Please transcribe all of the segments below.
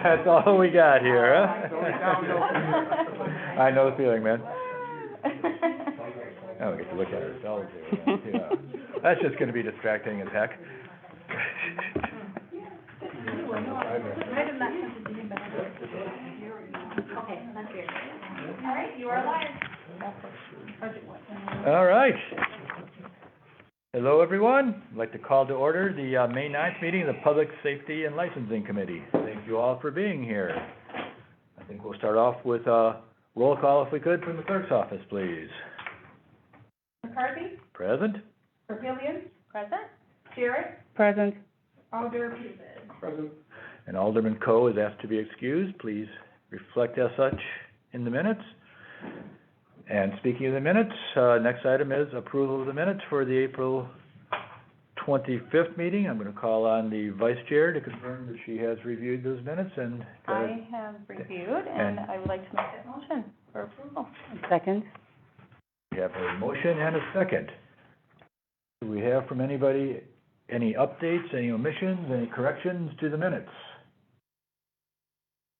That's all we got here, huh? I know the feeling, man. Oh, we get to look at ourselves here. Yeah. That's just gonna be distracting as heck. Okay, that's here. All right, you are live. All right. Hello, everyone. I'd like to call to order the May 9th meeting of the Public Safety and Licensing Committee. Thank you all for being here. I think we'll start off with a roll call, if we could, from the clerk's office, please. McCarthy? Present. Papillion? Present. Jarrett? Present. Alder Pusey? Present. And Alderman Coe is asked to be excused. Please reflect as such in the minutes. And speaking of the minutes, next item is approval of the minutes for the April 25th meeting. I'm going to call on the vice chair to confirm that she has reviewed those minutes and... I have reviewed, and I would like to make that motion for approval. Second. We have a motion and a second. Do we have from anybody any updates, any omissions, any corrections to the minutes?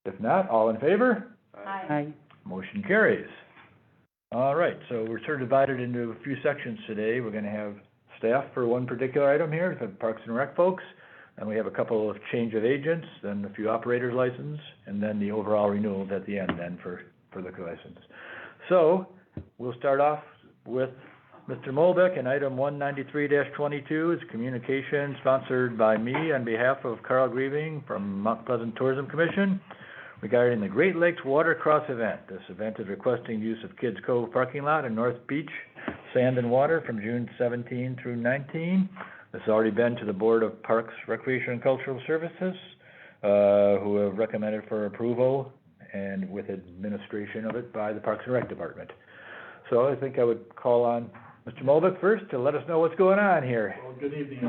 If not, all in favor? Aye. Motion carries. All right, so we're sort of divided into a few sections today. We're gonna have staff for one particular item here, the Parks and Rec folks, and we have a couple of change of agents, then a few operators license, and then the overall renewals at the end then for liquor license. So, we'll start off with Mr. Molbeck, and item 193-22 is communication sponsored by me on behalf of Carl Grieving from Mount Pleasant Tourism Commission regarding the Great Lakes Watercross event. This event is requesting use of Kids Cove parking lot in North Beach, Sand and Water from June 17 through 19. This has already been to the Board of Parks, Recreation, and Cultural Services, who have recommended for approval and with administration of it by the Parks and Rec Department. So I think I would call on Mr. Molbeck first to let us know what's going on here. Well, good evening,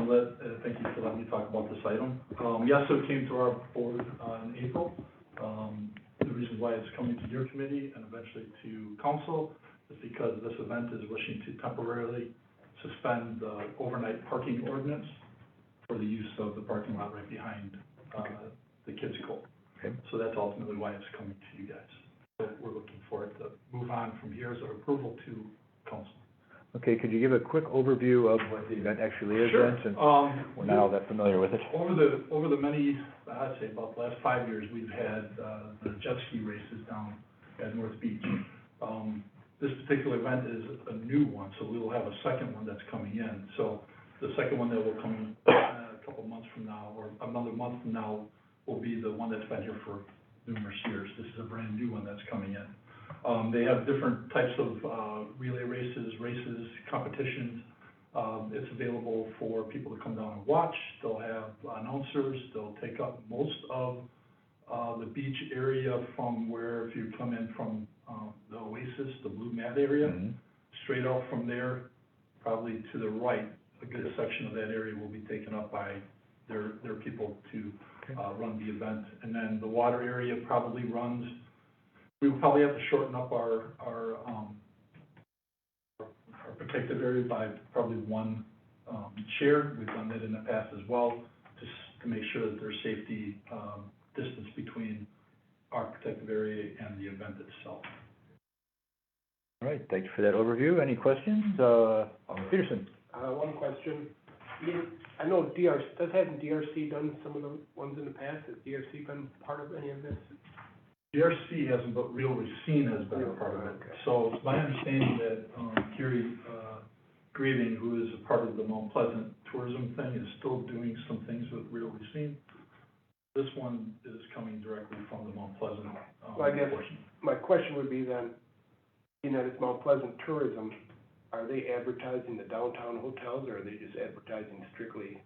thank you for letting me talk about this item. Yes, it came to our board in April. The reason why it's coming to your committee and eventually to council is because this event is wishing to temporarily suspend the overnight parking ordinance for the use of the parking lot right behind the Kids Cove. Okay. So that's ultimately why it's coming to you guys. So we're looking for it to move on from here as an approval to council. Okay, could you give a quick overview of what the event actually is Sure. then, since we're not all that familiar with it? Over the many, I'd say about the last 5 years, we've had the jet ski races down at North Beach. This particular event is a new one, so we will have a second one that's coming in. So the second one that will come in a couple months from now, or another month from now, will be the one that's been here for numerous years. This is a brand new one that's coming in. They have different types of relay races, competitions. It's available for people to come down and watch. They'll have announcers. They'll take up most of the beach area from where, if you come in from the Oasis, the Blue Mat area, Mm-hmm. straight out from there, probably to the right, a good section of that area will be taken up by their people to run the event. And then the water area probably runs. We will probably have to shorten up our protective area by probably one chair. We've done that in the past as well, just to make sure that there's safety distance between our protective area and the event itself. All right, thank you for that overview. Any questions? Alderman Peterson. One question. I know hasn't DRC done some of the ones in the past? Has DRC been part of any of this? DRC hasn't, but Real Racine has been a part of it. Okay. So it's my understanding that Kerry Grieving, who is a part of the Mount Pleasant tourism thing, is still doing some things with Real Racine. This one is coming directly from the Mount Pleasant Well, I guess portion. my question would be then, being that it's Mount Pleasant Tourism, are they advertising the downtown hotels, or are they just advertising strictly?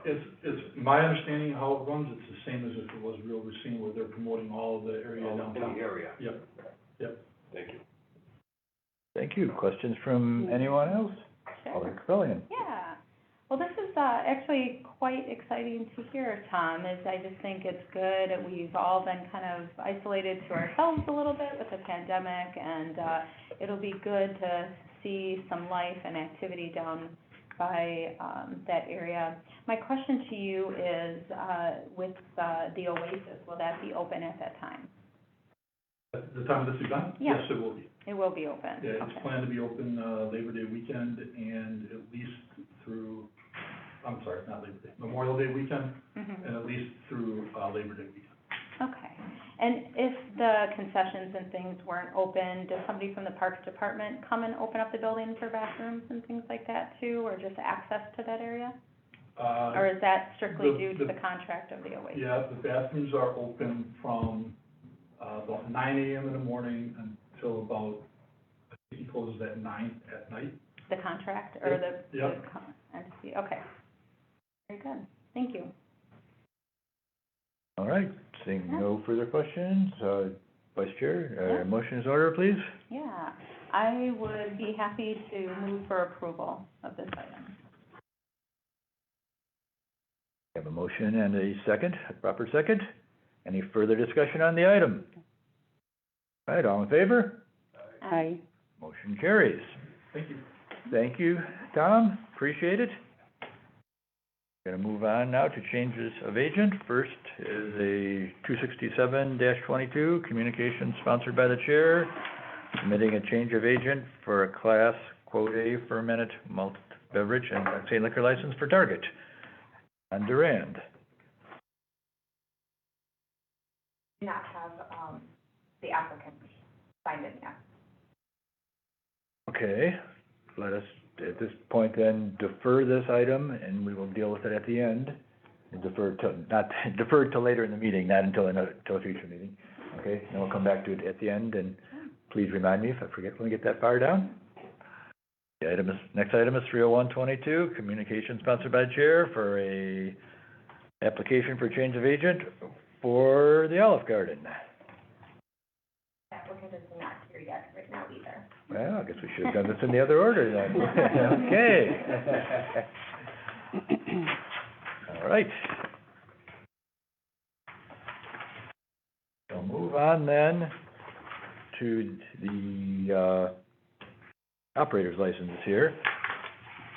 It's my understanding how it runs, it's the same as if it was Real Racine, where they're promoting all of the area downtown. In the area? Yep. Thank you. Thank you. Questions from anyone else? Alderman Capellian. Yeah. Well, this is actually quite exciting to hear, Tom, I just think it's good. We've all been kind of isolated to ourselves a little bit with the pandemic, and it'll be good to see some life and activity down by, that area. My question to you is, with, the Oasis, will that be open at that time? At the time of this event? Yeah. Yes, it will be. It will be open? Yeah, it's Okay. planned to be open, Labor Day weekend and at least through, I'm sorry, not Labor Day, Memorial Day weekend, Mhm. and at least through, Labor Day weekend. Okay. And if the concessions and things weren't open, does somebody from the Parks Department come and open up the building for bathrooms and things like that too, or just access to that area? Or is that strictly due to the contract of the Oasis? Yeah, the bathrooms are open from, about 9 AM in the morning until about, I think he closes at 9 at night. The contract, or the? Yep. the entity, okay. Very good, thank you. All right, seeing no further questions, Vice Chair, Yeah. motion is in order, please? Yeah, I would be happy to move for approval of this item. We have a motion and a second, a proper second. Any further discussion on the item? All right, all in favor? Aye. Motion carries. Thank you. Thank you, Tom, appreciate it. Gonna move on now to changes of agent. First is a 267-22, communication sponsored by the chair, submitting a change of agent for a Class Quote A fermented malt beverage and octane liquor license for Target on Durand. Not have, the applicant signed it yet. Okay, let us, at this point then, defer this item, and we will deal with it at the end. And defer till later in the meeting, not until a future meeting. Okay, then we'll come back to it at the end, and please remind me if I forget when we get that far down. The item is, next item is 301-22, communication sponsored by the chair for a application for change of agent for the Olive Garden. The applicant is not here yet right now either. Well, I guess we should have done this in the other order then. Okay. All right. We'll move on then to the, operator's license here.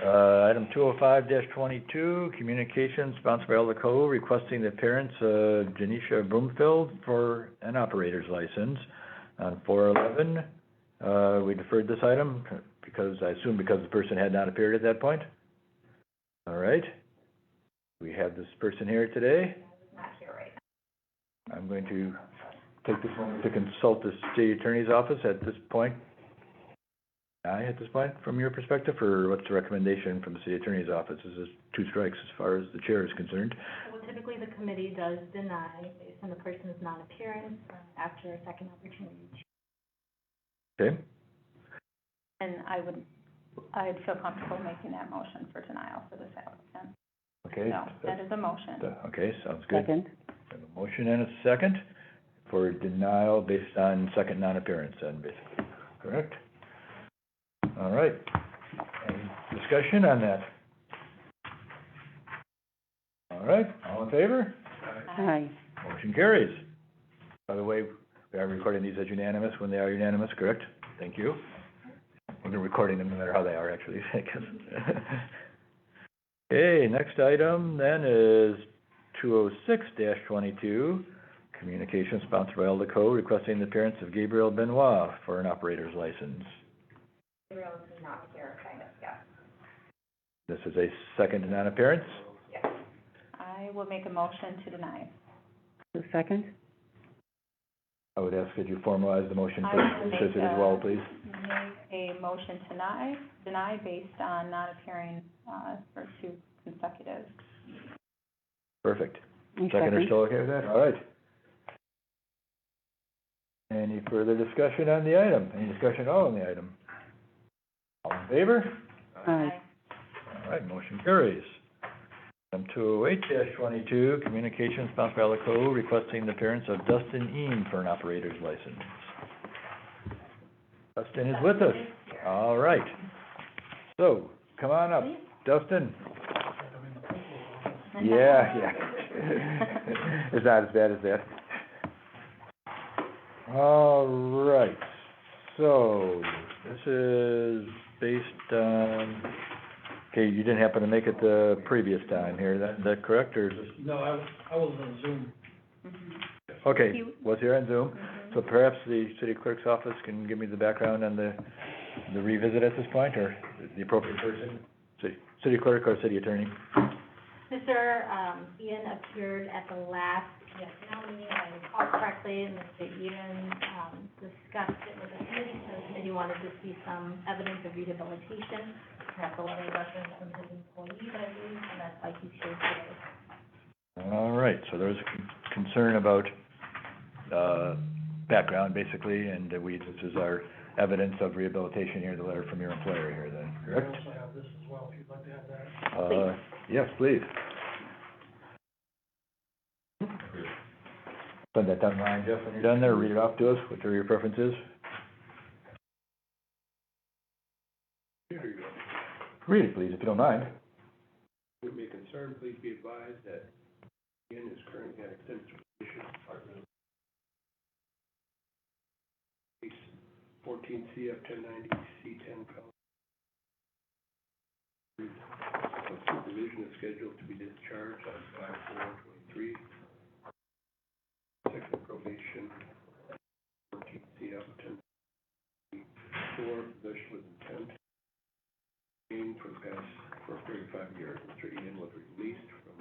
Item 205-22, communication sponsored by Elder Co. requesting the appearance of Janisha Broomfield for an operator's license on 4/11. We deferred this item because, I assume because the person had not appeared at that point. All right. We have this person here today. Not here right now. I'm going to take this moment to consult the city attorney's office at this point. At this point, from your perspective, or what's the recommendation from the city attorney's office? Is this two strikes as far as the chair is concerned? Well, typically, the committee does deny based on the person's non-appearance after a second opportunity. Okay, And I'd feel comfortable making that motion for denial for this applicant. okay. So, that is a motion. Okay, sounds good. Second. We have a motion and a second for denial based on second non-appearance, then, basically, correct? All right. Any discussion on that? All right, all in favor? Aye. Motion carries. By the way, we are recording these as unanimous when they are unanimous, correct? Thank you. We're recording them no matter how they are, actually, I guess. Okay, next item then is 206-22, communication sponsored by Elder Co. requesting the appearance of Gabriel Benoit for an operator's license. Gabriel is not here, kind of, yeah. This is a second non-appearance. Yes. I will make a motion to deny. The second? I would ask that you formalize the motion I for will make Assistant as well, please. Make a motion to deny based on not appearing, for 2 consecutive. Perfect. And Second, still okay with that? All right. Any further discussion on the item? Any discussion at all on the item? All in favor? Aye. All right, motion carries. Item 208-22, communication sponsored by Elder Co. requesting the appearance of Dustin Ean for an operator's license. Dustin is with us. All right. So, come on up, Dustin. Yeah. It's not as bad as that. All right. So, this is based on Okay, you didn't happen to make it the previous time here, is that correct, or is this? No, I was on Zoom. Mhm. Okay, You- was here on Zoom, Mhm. so perhaps the city clerk's office can give me the background on the revisit at this point, or the appropriate person? City clerk or city attorney? Mr. Ian appeared at the last PSNL meeting, if I recall correctly, and Mr. Ian, discussed it with the committee, so the committee wanted to see some evidence of rehabilitation, perhaps a letter of reference from his employees, I believe, and that's why he's here today. All right, so there's concern about, background, basically, and this is our evidence of rehabilitation here, the letter from your employer here then, correct? I also have this as well, if you'd like to have that. Yes, please. Send that down the line, Jeff, when you're done there, read it off to us, whatever your preference is. Here you go. Read it, please, if you don't mind. Would be a concern, please be advised that Ian is currently on extended supervision, Department of Case 14 CF 1090 C10 felony. The supervision is scheduled to be discharged on 5/4/23. Second probation, 14 CF 1094, possession with intent. For the past 35 years, Mr. Ian was released from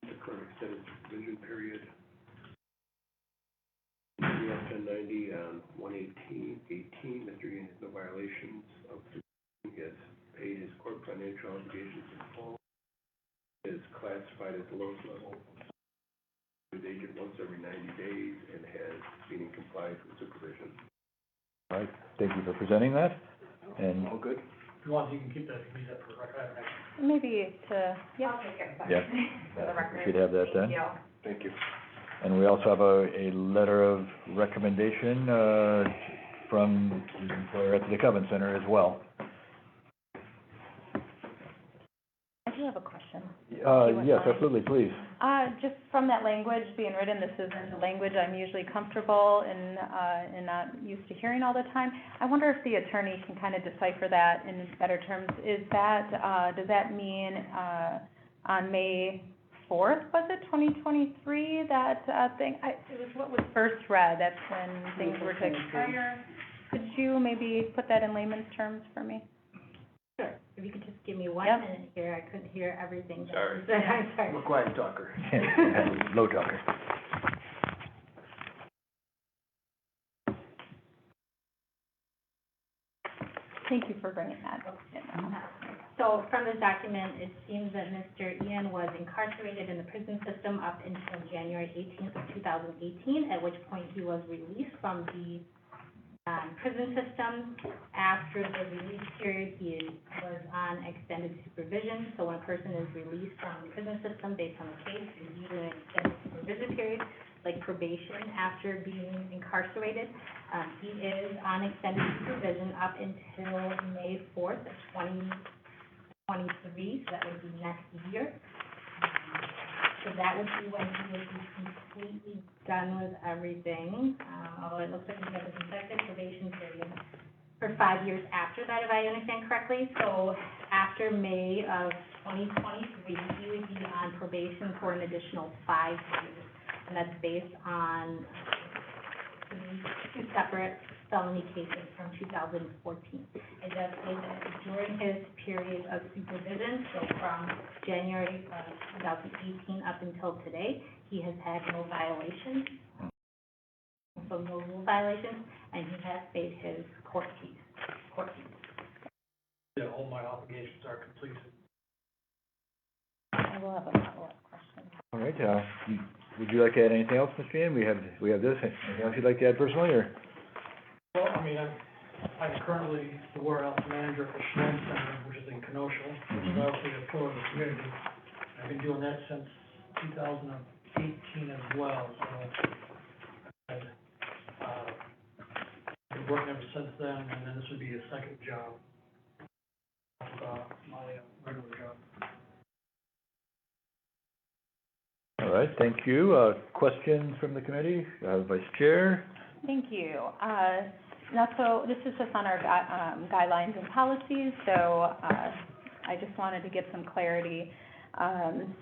the current extended supervision period. CF 1090 on 1/18/18, Mr. Ian has no violations of supervision. He has paid his court financial obligations in full. Is classified at the lowest level. His agent once every 90 days and has been in compliance with supervision. All right, thank you for presenting that, and. All good? If you want, you can keep that for the record. Maybe to, yeah. I'll take care of that. Yeah. For the record. We should have that then. Thank you. Thank you. And we also have a letter of recommendation, from the employer at the Coven Center as well. I do have a question. Yes, absolutely, please. Just from that language being written, this isn't the language I'm usually comfortable in, and not used to hearing all the time. I wonder if the attorney can kind of decipher that in better terms. Is that, does that mean, on May 4th, was it 2023, that, thing? It was what was first read, that's when things were to expire. Could you maybe put that in layman's terms for me? Sure, if you could just give me one Yep. minute here, I couldn't hear everything that Sorry. you said, I'm sorry. I'm a quiet talker. Low talker. Thank you for bringing that. So from this document, it seems that Mr. Ian was incarcerated in the prison system up until January 18th of 2018, at which point he was released from the prison system. After the release period, he was on extended supervision. So when a person is released from the prison system based on the case, there's usually an extended supervision period, like probation, after being incarcerated. He is on extended supervision up until May 4th of 2023, so that would be next year. So that would be when he would be completely done with everything, although it looks like he has a consecutive probation period for 5 years after that, if I understand correctly. So after May of 2023, he would be on probation for an additional 5 years. And that's based on two separate felony cases from 2014. It does say that during his period of supervision, so from January of 2018 up until today, he has had no violations, so no rule violations, and he has paid his court fees. Yeah, all my obligations are completed. I will have a follow-up question. All right, would you like to add anything else, Mr. Ian? We have this, anything else you'd like to add personally, or? Well, I mean, I'm currently the warehouse manager for Schneid Center, which is in Kenosha, which is obviously a pillar of the community. I've been doing that since 2018 as well, so I've been working ever since then, and then this would be a second job of my regular job. All right, thank you. Questions from the committee? Vice Chair? Thank you. Now, so this is just on our guidelines and policies, so, I just wanted to get some clarity.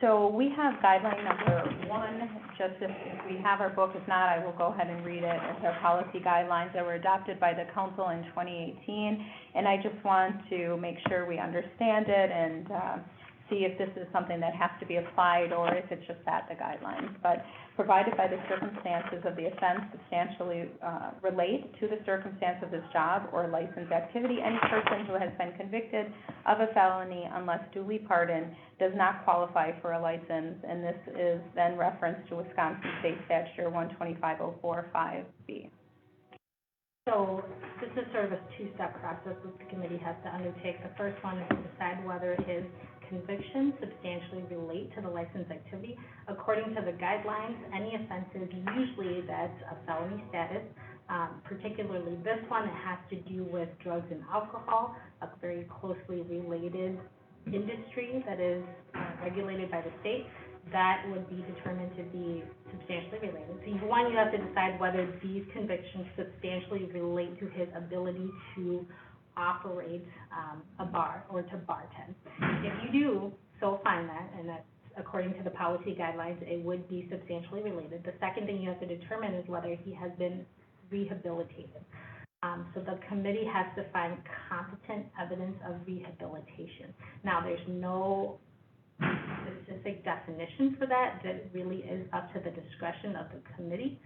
So we have guideline number 1, just if we have our book, if not, I will go ahead and read it. It's our policy guidelines that were adopted by the council in 2018, and I just want to make sure we understand it and, see if this is something that has to be applied or if it's just that, the guidelines. But provided by the circumstances of the offense substantially relate to the circumstance of this job or license activity, any person who has been convicted of a felony unless duly pardoned does not qualify for a license, and this is then referenced to Wisconsin State Statute 125.045B. So this is sort of a two-step process that the committee has to undertake. The first one is to decide whether his convictions substantially relate to the license activity. According to the guidelines, any offenses, usually that's a felony status, particularly this one that has to do with drugs and alcohol, a very closely related industry that is regulated by the state, that would be determined to be substantially related. So you have to decide whether these convictions substantially relate to his ability to operate a bar or to bartend. If you do so find that, and that's according to the policy guidelines, it would be substantially related. The second thing you have to determine is whether he has been rehabilitated. So the committee has to find competent evidence of rehabilitation. Now, there's no specific definition for that. That really is up to the discretion of the committee.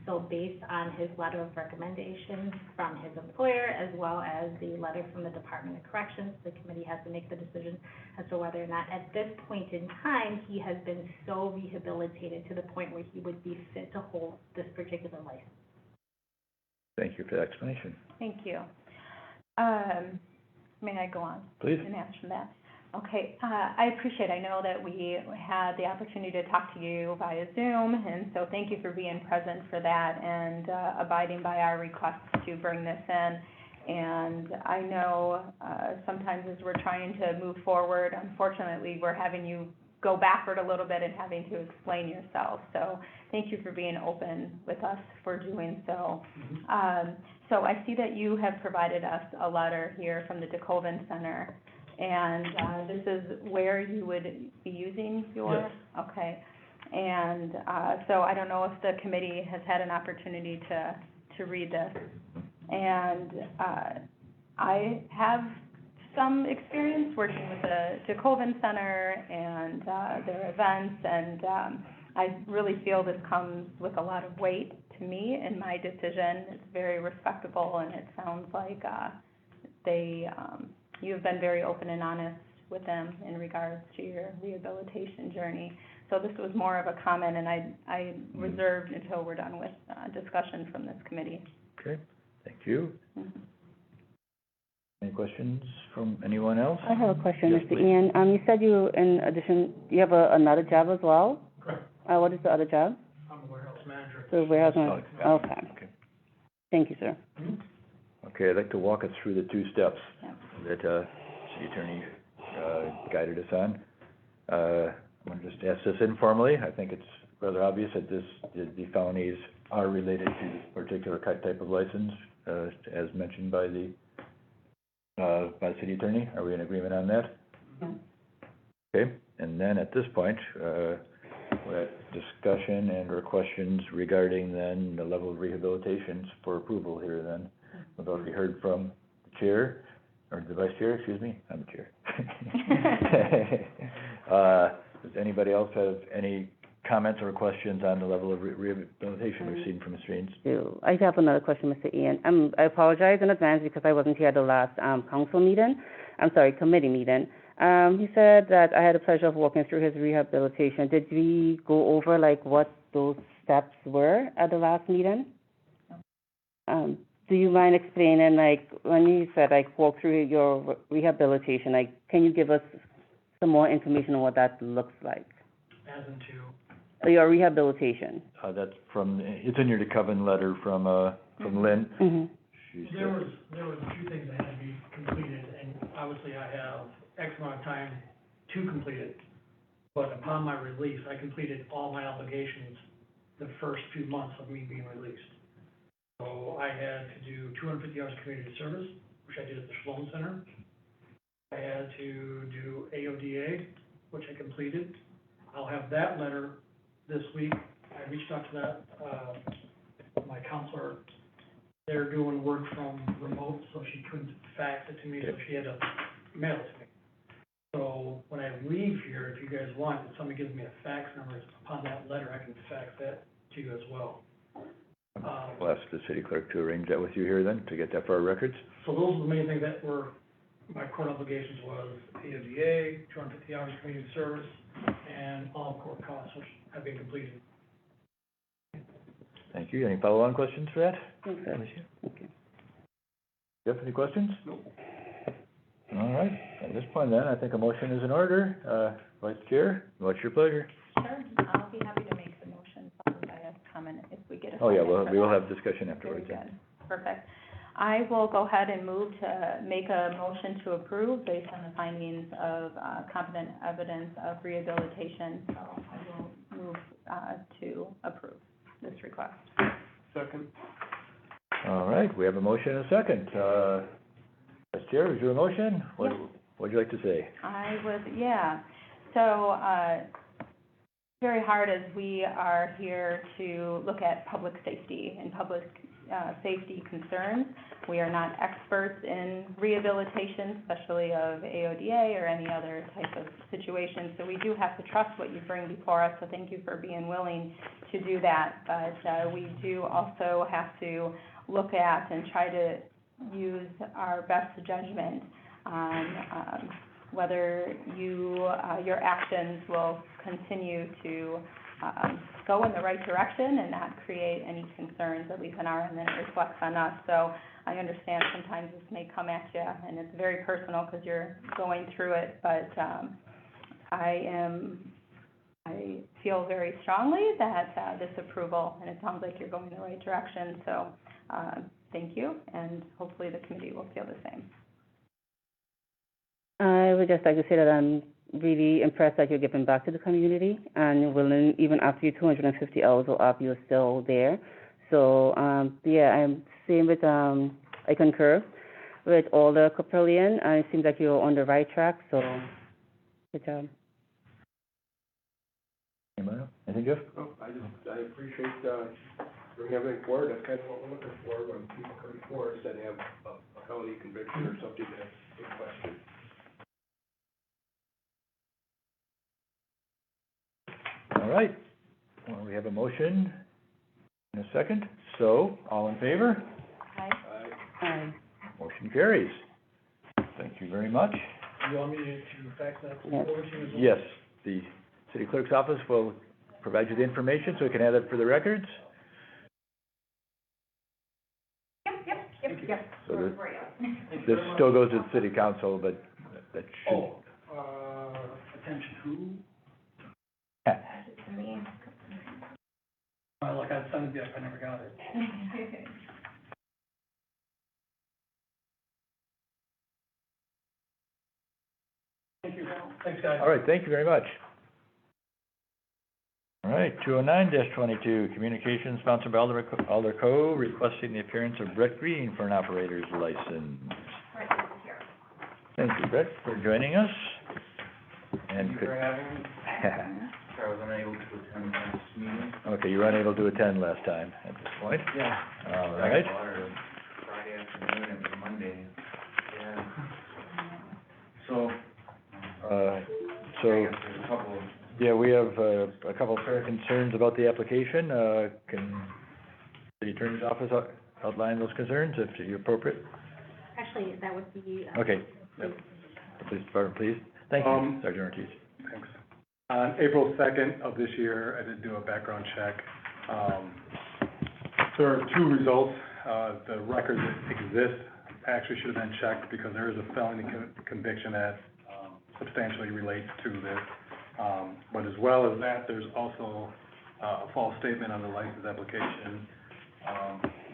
So based on his letter of recommendation from his employer, as well as the letter from the Department of Corrections, the committee has to make the decision as to whether or not at this point in time he has been so rehabilitated to the point where he would be fit to hold this particular license. Thank you for the explanation. Thank you. May I go on? Please. And answer that? Okay, I appreciate, I know that we had the opportunity to talk to you via Zoom, and so thank you for being present for that and abiding by our request to bring this in. And I know sometimes as we're trying to move forward, unfortunately, we're having you go backward a little bit and having to explain yourself. So thank you for being open with us for doing so. So I see that you have provided us a letter here from the DeKoven Center. And this is where you would be using your? Yes. Okay. And so I don't know if the committee has had an opportunity to read this. And I have some experience working with the DeKoven Center and their events, and I really feel this comes with a lot of weight to me in my decision. It's very respectable, and it sounds like you've been very open and honest with them in regards to your rehabilitation journey. So this was more of a comment, and I reserved until we're done with discussion from this committee. Okay, thank you. Mhm. Any questions from anyone else? I have a question, Yes, Mr. please. Ian. You said you, in addition, you have another job as well? Correct. What is the other job? I'm a warehouse manager. The warehouse Oh, manager? yeah. Okay. Thank you, sir. Okay, I'd like to walk us through the two steps Yeah. that city attorney guided us on. I'm gonna just ask this informally. I think it's rather obvious that the felonies are related to this particular type of license, as mentioned by the city attorney. Are we in agreement on that? Yeah. Okay, and then at this point, what discussion and or questions regarding then the level of rehabilitations for approval here then? We've already heard from the chair, or the vice chair, excuse me, I'm the chair. Does anybody else have any comments or questions on the level of rehabilitation received from Mr. Eanes? I have another question, Mr. Ian. I apologize in advance because I wasn't here at the last committee meeting. He said that I had the pleasure of walking through his rehabilitation. Did we go over, like, what those steps were at the last meeting? Do you mind explaining, like, when you said, like, walk through your rehabilitation, like, can you give us some more information on what that looks like? As into? Your rehabilitation. That's from, it's in your DeKoven letter from Lynn. Mm-hmm. She There said- was a few things that had to be completed, and obviously I have X amount of time to complete it. But upon my release, I completed all my obligations the first few months of me being released. So I had to do 250 hours of community service, which I did at the Shalom Center. I had to do AODA, which I completed. I'll have that letter this week. I reached out to that, my counselor. They're doing work from remote, so she couldn't fax it to me, so she had to mail it to me. So when I leave here, if you guys want, if somebody gives me a fax number upon that letter, I can fax that to you as well. We'll ask the city clerk to arrange that with you here then, to get that for our records. So those are the main things that were, my court obligations was AODA, 250 hours of community service, and all court costs, which have been completed. Thank you. Any follow-on questions for that? Okay. Okay. Jeff, any questions? Nope. All right, at this point then, I think a motion is in order. Vice Chair, what's your pleasure? Sure, I'll be happy to make the motion, followed by a comment if we get a Oh, yeah, second for we will that. have discussion afterwards. Very good, perfect. I will go ahead and move to make a motion to approve based on the findings of, competent evidence of rehabilitation. So I will move, to approve this request. Second. All right, we have a motion and a second. Vice Chair, is your motion? What would you like to say? I would, yeah. So, very hard as we are here to look at public safety and public, safety concerns. We are not experts in rehabilitation, especially of AODA or any other type of situation. So we do have to trust what you bring before us, so thank you for being willing to do that. But, we do also have to look at and try to use our best judgment on, whether your actions will continue to go in the right direction and not create any concerns, at least on our end, and it reflects on us. So I understand sometimes this may come at you, and it's very personal because you're going through it, but I feel very strongly that this approval, and it sounds like you're going in the right direction, so thank you, and hopefully the committee will feel the same. I would just like to say that I'm really impressed that you're giving back to the community and willing, even after your 250 hours are up, you're still there. So, yeah, I'm same with, I concur with all the Caprillion, and it seems like you're on the right track, so good job. Anybody else? Anything, Jeff? Oh, I appreciate, bringing everything forward. That's kind of what we're looking for when people come before us that have a felony conviction or something that's in question. All right, well, we have a motion and a second, so, all in favor? Aye. Aye. Motion carries. Thank you very much. You want me to fax that Yes. over to you as well? Yes, the city clerk's office will provide you the information so we can add it for the records. Yep. So For this, you. this still goes to the city council, but that should. Oh, attention who? To me. Like I sent it, I never got it. Thank you. Thanks, guys. All right, thank you very much. All right, 209-22, communication sponsored by Alder Co. requesting the appearance of Brett Green for an operator's license. Right, this is here. Thank you, Brett, for joining us. And Thank you for having me. I was unable to attend this meeting. Okay, you were unable to attend last time at this point. Yeah. All right. Water Friday afternoon, it was Monday. Yeah. So. I guess there's a couple of. Yeah, we have a couple of fair concerns about the application. Can the attorney's office outline those concerns if you're appropriate? Actually, that would be, Okay. Yep. Police Department, please. Thank you, Sergeant Ortiz. Thanks. On April 2nd of this year, I did do a background check. There are two results. The record that exists actually should have been checked because there is a felony conviction that substantially relates to this. But as well as that, there's also a false statement on the license application.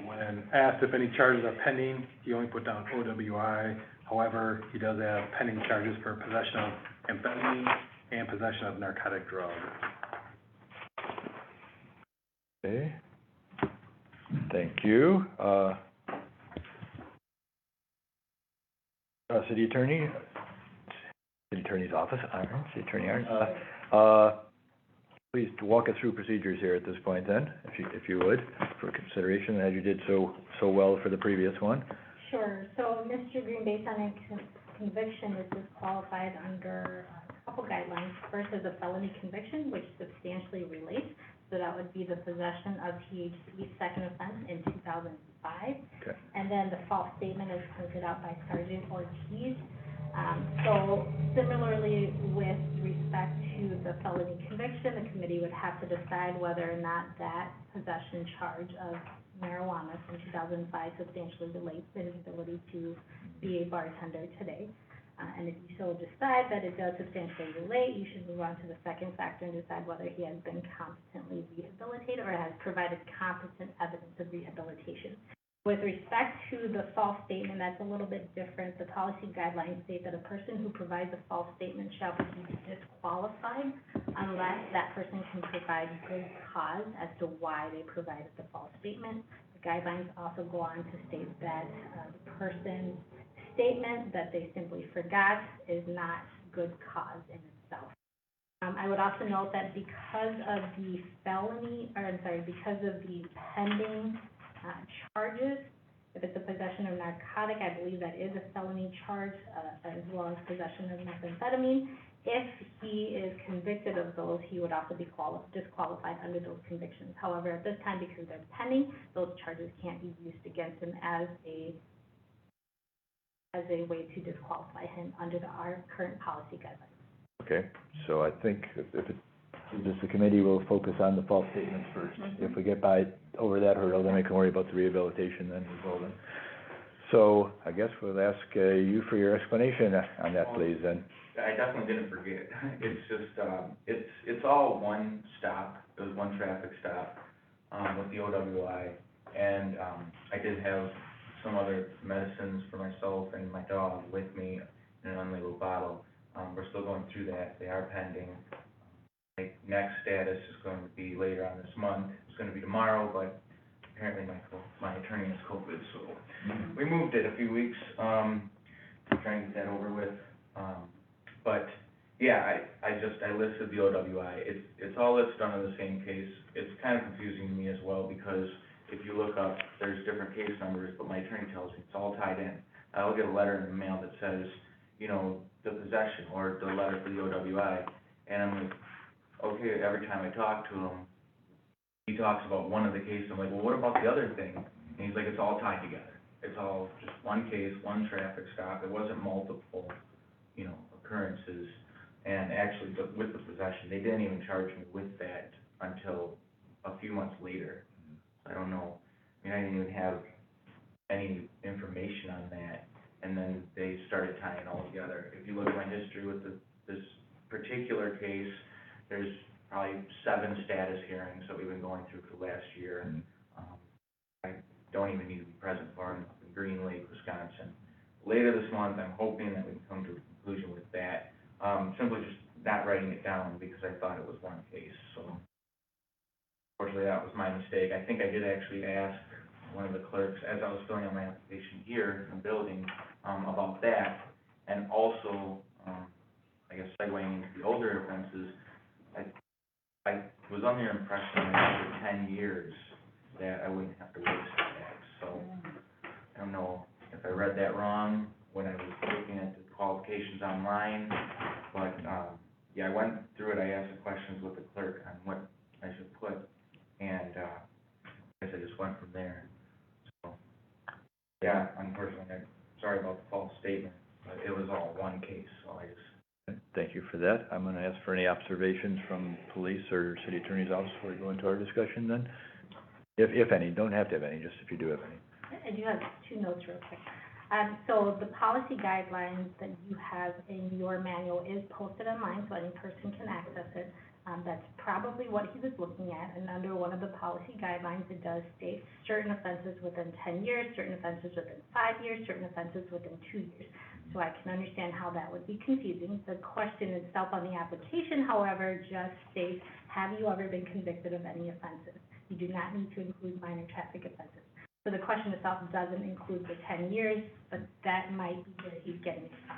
When asked if any charges are pending, he only put down OWI. However, he does have pending charges for possession of amphetamine and possession of narcotic drug. Okay. Thank you. City Attorney, Attorney's Office, Irons, City Attorney Irons. Please walk us through procedures here at this point then, if you would, for consideration, as you did so well for the previous one. Sure, so Mr. Green, based on a conviction, is disqualified under a couple guidelines. First is a felony conviction, which substantially relates, so that would be the possession of THC, second offense in 2005. Okay. And then the false statement is pointed out by Sergeant Ortiz. So similarly, with respect to the felony conviction, the committee would have to decide whether or not that possession charge of marijuana from 2005 substantially relates to his ability to be a bartender today. And if you so decide that it does substantially relate, you should move on to the second factor and decide whether he has been competently rehabilitated or has provided competent evidence of rehabilitation. With respect to the false statement, that's a little bit different. The policy guidelines state that a person who provides a false statement shall be disqualified unless that person can provide good cause as to why they provided the false statement. The guidelines also go on to state that the person's statement that they simply forgot is not good cause in itself. I would also note that because of the because of the pending charges, if it's a possession of narcotic, I believe that is a felony charge, as well as possession of methamphetamine. If he is convicted of those, he would also be disqualified under those convictions. However, at this time, because they're pending, those charges can't be used against him as a way to disqualify him under our current policy guidelines. Okay, so I think if the committee will focus on the false statements first. Mm-hmm. If we get over that hurdle, then we can worry about the rehabilitation then as well then. So I guess we'll ask you for your explanation on that, please, then. I definitely didn't forget. It's just, it's all one stop. It was one traffic stop, with the OWI. And, I did have some other medicines for myself and my dog with me in an unlabeled bottle. We're still going through that. They are pending. My next status is going to be later on this month. It's going to be tomorrow, but apparently my attorney has COVID, so we moved it a few weeks, trying to get that over with. But yeah, I listed the OWI. It's all listed under the same case. It's kind of confusing to me as well, because if you look up, there's different case numbers, but my attorney tells me it's all tied in. I'll get a letter in the mail that says, you know, the possession or the letter for the OWI, and I'm like, okay, every time I talk to him, he talks about one of the cases. I'm like, well, what about the other thing? And he's like, it's all tied together. It's all just one case, one traffic stop. It wasn't multiple, you know, occurrences. And actually, with the possession, they didn't even charge me with that until a few months later. I don't know. I mean, I didn't even have any information on that. And then they started tying it all together. If you look at my history with this particular case, there's probably 7 status hearings that we've been going through for the last year, and I don't even need to be present for them in Green Lake, Wisconsin. Later this month, I'm hoping that we can come to a conclusion with that. Simply just not writing it down because I thought it was one case. So unfortunately, that was my mistake. I think I did actually ask one of the clerks as I was filling out my application here in the building about that, and also I guess segueing into the older offenses. I was under the impression that after 10 years that I wouldn't have to wait that. So I don't know if I read that wrong when I was looking at the qualifications online, but yeah, I went through it. I asked the questions with the clerk on what I should put, and I guess I just went from there. So yeah, unfortunately, I'm sorry about the false statement, but it was all one case, so I just. Thank you for that. I'm gonna ask for any observations from police or city attorney's office before we go into our discussion then. If any, don't have to have any, just if you do have any. I do have 2 notes real quick. So the policy guidelines that you have in your manual is posted online, so any person can access it. That's probably what he was looking at, and under one of the policy guidelines, it does state certain offenses within 10 years, certain offenses within 5 years, certain offenses within 2 years. So I can understand how that would be confusing. The question itself on the application, however, just states, have you ever been convicted of any offenses? You do not need to include minor traffic offenses. So the question itself doesn't include the 10 years, but that might be where he's getting it from.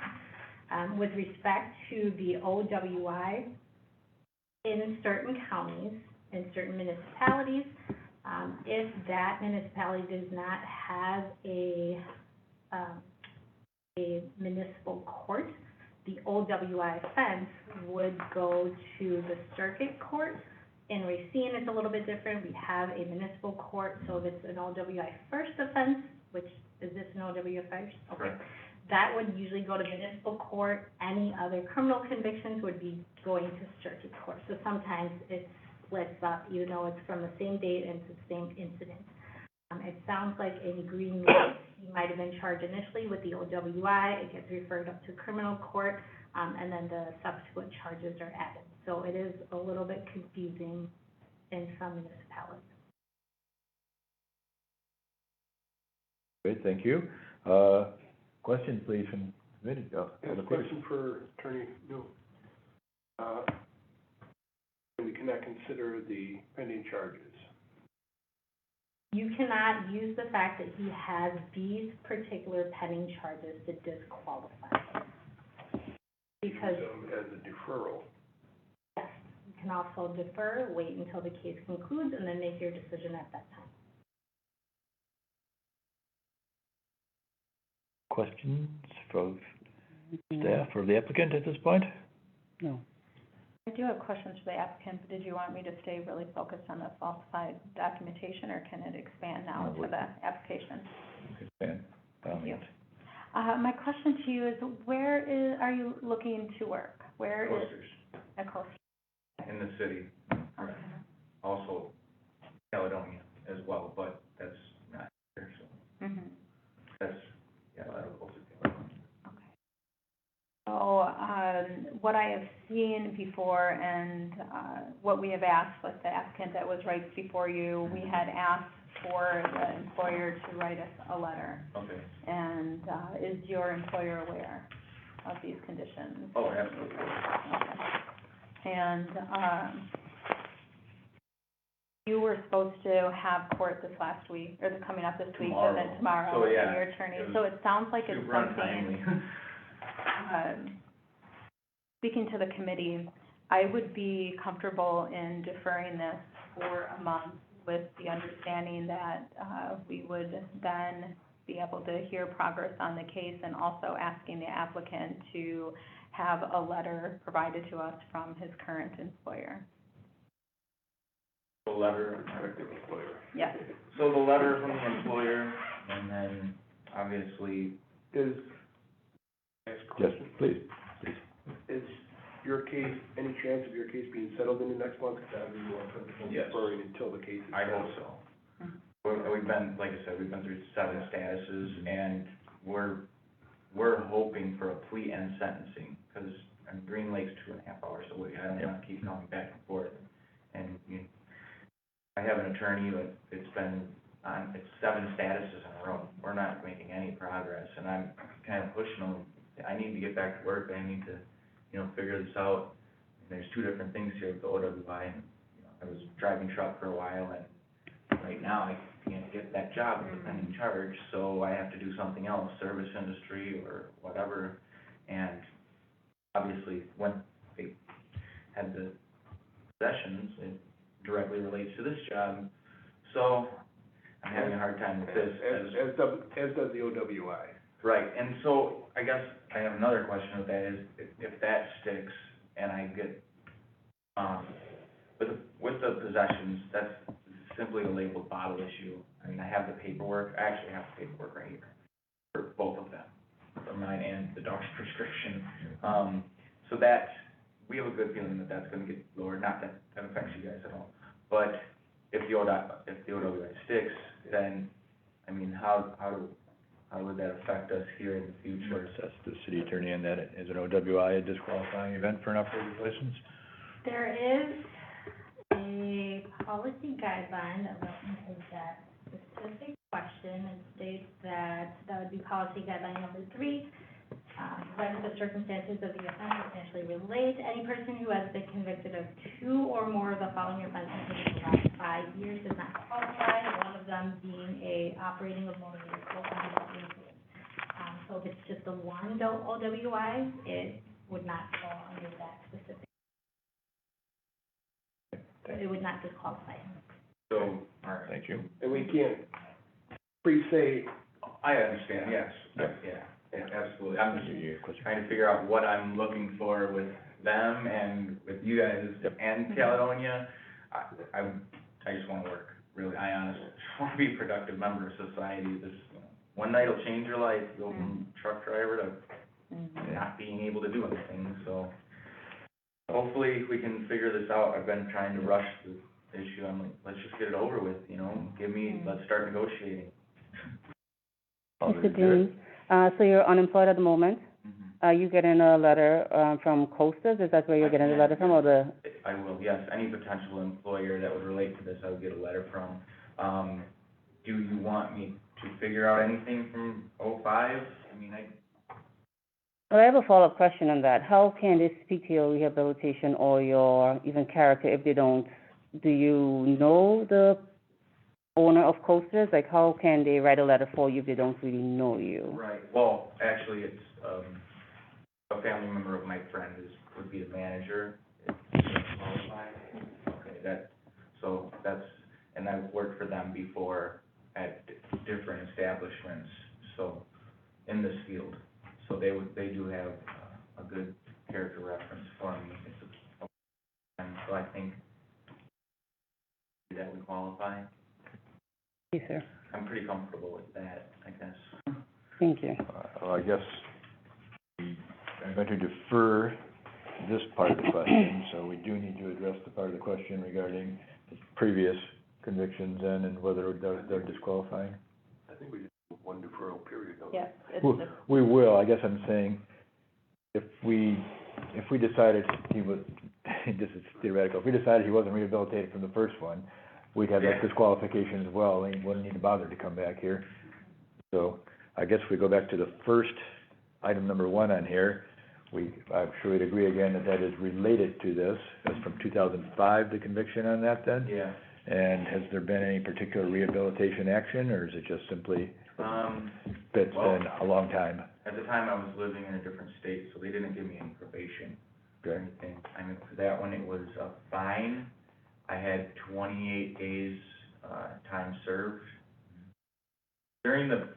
With respect to the OWI, in certain counties, in certain municipalities, if that municipality does not have a municipal court, the OWI offense would go to the circuit court. In Racine, it's a little bit different. We have a municipal court, so if it's an OWI first offense, which, is this an OWI first? Okay. Correct. That would usually go to municipal court. Any other criminal convictions would be going to circuit court. So sometimes it splits up, even though it's from the same date and it's the same incident. It sounds like in Green Lake, he might have been charged initially with the OWI. It gets referred up to criminal court, and then the subsequent charges are added. So it is a little bit confusing in some municipalities. Great, thank you. Question, please, from the committee. I have a question for Attorney New. We cannot consider the pending charges. You cannot use the fact that he has these particular pending charges to disqualify him. Because, Use them as a deferral. yes, you can also defer, wait until the case concludes, and then make your decision at that time. Questions from staff or the applicant at this point? No. I do have questions for the applicant, but did you want me to stay really focused on the falsified documentation, or can it expand now to the application? Expand. Thank you. My question to you is, are you looking to work? Where is? Coasters, At Coast. in the city, Okay. also Caledonia as well, but that's not here, so Mm-hmm. that's, yeah, that'll go to Okay. So, what I have seen before and, what we have asked with the applicant that was right before you, we had asked for the employer to write us a letter. Okay. And, is your employer aware of these conditions? Oh, absolutely. Okay. And, you were supposed to have court this last week, or coming up this week, and then tomorrow, So, yeah, and your attorney. it was So it sounds like it's super something, untimely. speaking to the committee, I would be comfortable in deferring this for a month with the understanding that, we would then be able to hear progress on the case, and also asking the applicant to have a letter provided to us from his current employer. The letter, Effective employer. Yes. so the letter from the employer, and then obviously, Is, next Yes, question, please. is your case, any chance of your case being settled in the next month? Because that would be more comfortable Yes. deferring until the case is I hope settled. so. Mhm. We've been, like I said, we've been through 7 statuses, and we're hoping for a plea and sentencing, because Green Lake's 2.5 hours away. I don't want to keep going back and forth. And, I have an attorney, but it's been it's 7 statuses in a row. We're not making any progress, and I'm kind of pushing them. I need to get back to work. I need to, figure this out. And there's 2 different things here with the OWI, and, I was driving truck for a while, and right now I can't get that job with the pending charge, so I have to do something else, service industry or whatever. And obviously, when they had the possessions, it directly relates to this job. So I'm having a hard time with this. As does the OWI. Right, and so I guess I have another question with that is, if that sticks and I get, with the possessions, that's simply a labeled bottle issue. I mean, I have the paperwork, I actually have the paperwork right here for both of them, for mine and the dog's prescription. So that, we have a good feeling that that's gonna get lowered, not that that affects you guys at all. But if the OWI sticks, then, I mean, how would that affect us here in the future? Assess the city attorney on that. Is an OWI a disqualifying event for an operator's license? There is a policy guideline that references that specific question. It states that would be policy guideline number 3. When the circumstances of the offense essentially relate, any person who has been convicted of 2 or more of the following offenses within the last 5 years does not qualify, one of them being operating a motor vehicle under the influence. So if it's just the one OWI, it would not fall under that specific, it would not disqualify him. So, all right. Thank you. And we can't pre-say, I understand, yes, Yep. yeah, absolutely. I'm just Your question. trying to figure out what I'm looking for with them and with you guys Yep. and Caledonia. I just wanna work, really, I honestly just wanna be a productive member of society. This, one night will change your life, you go from truck driver to not being able to do anything, so. Hopefully, we can figure this out. I've been trying to rush the issue. I'm like, let's just get it over with, let's start negotiating. Mr. Dean, so you're unemployed at the moment? Are you getting a letter, from Costas? Is that where you're getting the letter from, or the? I will, yes. Any potential employer that would relate to this, I would get a letter from. Do you want me to figure out anything from '05? I mean, Well, I have a follow-up question on that. How can they speak to your rehabilitation or your even character if they don't? Do you know the owner of Coasters? Like, how can they write a letter for you if they don't really know you? right, well, actually, it's, a family member of my friend would be the manager. Okay, and I've worked for them before at different establishments, so, in this field. So they do have a good character reference for me. And so I think that would qualify. Yes, sir. I'm pretty comfortable with that, I guess. Thank you. Well, I guess I'm going to defer this part of the question, so we do need to address the part of the question regarding the previous convictions and whether they're disqualifying. I think we just do one deferral period, don't we? Yes, it's Well, we will, I guess I'm saying, if we decided he was, this is theoretical, if we decided he wasn't rehabilitated from the first one, we'd have that disqualification as well, and he wouldn't need to bother to come back here. So, I guess if we go back to the first item number 1 on here, I'm sure we'd agree again that is related to this. That's from 2005, the conviction on that then? Yeah. And has there been any particular rehabilitation action, or is it just simply, it's Well, been a long time? at the time, I was living in a different state, so they didn't give me any probation or Okay. anything. I mean, for that one, it was a fine. I had 28 days, time served. During the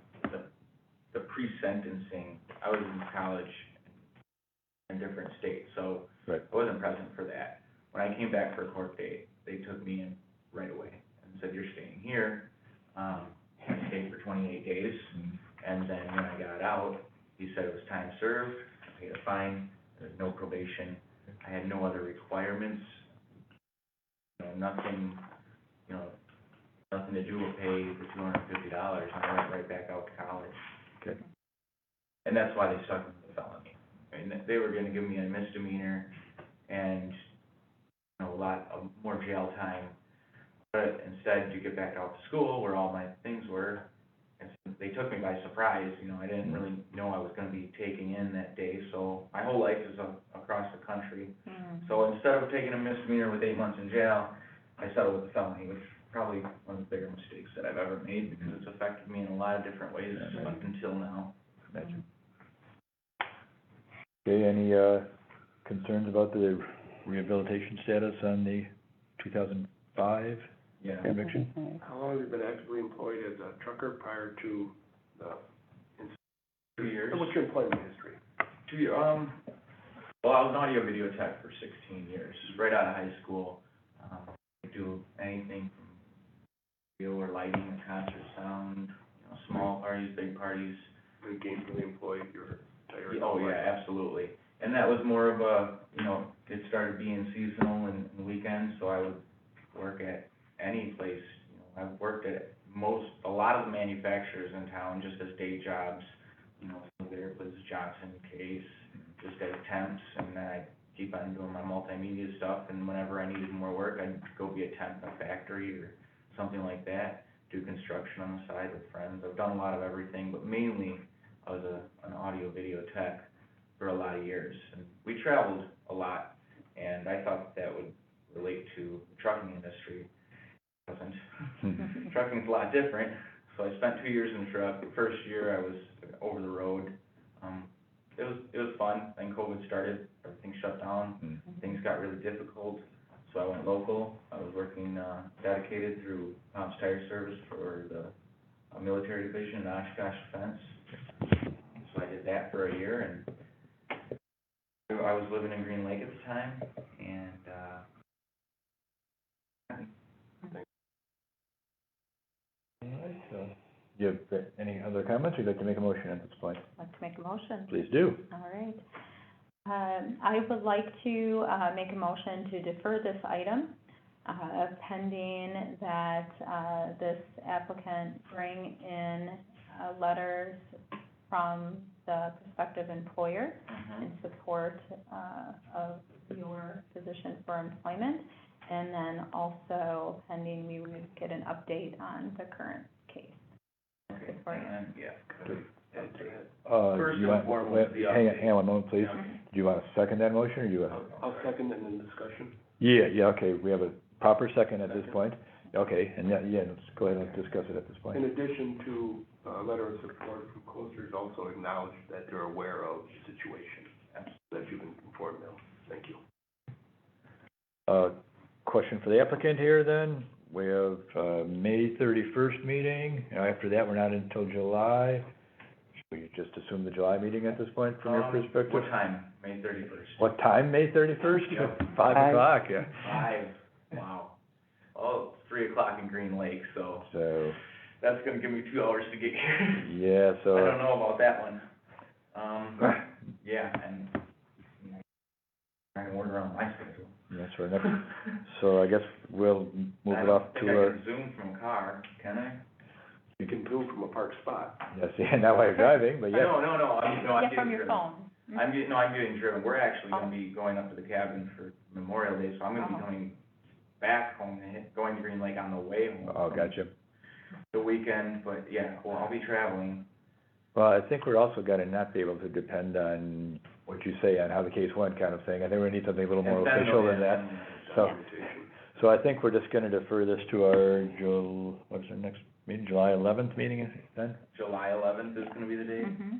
pre-sentencing, I was in college in a different state, so Right. I wasn't present for that. When I came back for a court date, they took me in right away and said, you're staying here, I stayed for 28 days, and then when I got out, he said it was time served, I paid a fine, there was no probation, I had no other requirements, nothing to do with pay the $250, and I went right back out to college. Okay. And that's why they stuck with the felony. I mean, they were gonna give me a misdemeanor and, a lot of more jail time. But instead, you get back out to school where all my things were, and so they took me by surprise, I didn't really know I was gonna be taking in that day, so my whole life is across the country. So instead of taking a misdemeanor with 8 months in jail, I settled with a felony, which is probably one of the bigger mistakes that I've ever made, because it's affected me in a lot of different ways up until now. Imagine. Okay, any, concerns about the rehabilitation status on the 2005 Yeah. conviction? How long have you been actively employed as a trucker prior to the, 2 years. what's your employment history? 2 years, well, I was an audio video tech for 16 years, right out of high school. I do anything from video or lighting, concert sound, small parties, big parties. You gainfully employed your entire Oh, life? yeah, absolutely. And that was more of a, it started being seasonal and weekends, so I would work at any place. I've worked at a lot of the manufacturers in town just as day jobs. There was Johnson Case, just as temps, and then I'd keep on doing my multimedia stuff, and whenever I needed more work, I'd go be a temp in a factory or something like that, do construction on the side with friends. I've done a lot of everything, but mainly I was an audio video tech for a lot of years, and we traveled a lot, and I thought that would relate to the trucking industry. It doesn't. Trucking's a lot different, so I spent 2 years in the truck. The first year I was over the road, It was fun, then COVID started, everything shut down, things got really difficult, so I went local. I was working, dedicated through Tom's Tire Service for the military division in Oshkosh Defense. So I did that for a year, and I was living in Green Lake at the time, and, All right, so, do you have any other comments, or would you like to make a motion at this point? I'd like to make a motion. Please do. All right. I would like to, make a motion to defer this item, pending that, this applicant bring in, letters from the prospective employer in support, of your position for employment, and then also pending we would get an update on the current case. okay, Before you- and, yeah. You want, foremost, the hang update. on a moment, please. Do you want to second that motion, or do you want? I'll second and then discussion. Yeah, okay, we have a proper second at this point. Okay, and yeah, let's go ahead and discuss it at this point. In addition to a letter of support from Coasters, also acknowledge that they're aware of the situation, that you've informed them. Thank you. Question for the applicant here then. We have, May 31st meeting. After that, we're not until July. Should we just assume the July meeting at this point from your perspective? What time? May 31st? What time, May 31st? Yep. 5 o'clock, yeah. 5, wow. Oh, it's 3 o'clock in Green Lake, so So, that's gonna give me 2 hours to get here. yeah, so. I don't know about that one. Yeah, and trying to work around my schedule. That's right. So I guess we'll move it off I to don't our, think I can Zoom from a car, can I? You can Zoom from a park spot. yes, yeah, not while you're driving, but yes. No, I'm Yeah, getting from your driven. phone. Mhm. I'm getting driven. We're actually gonna be going up to the cabin for Memorial Day, so I'm gonna be Oh. coming back home, going to Green Lake on the way home. Oh, from gotcha. The weekend, but yeah, well, I'll be traveling. Well, I think we're also gonna not be able to depend on what you say on how the case went kind of thing. I think we need something a little more And then official they'll- than that. So, so I think we're just gonna defer this to our what's our next meeting, July 11th meeting then? July 11th is gonna be the date? Mhm.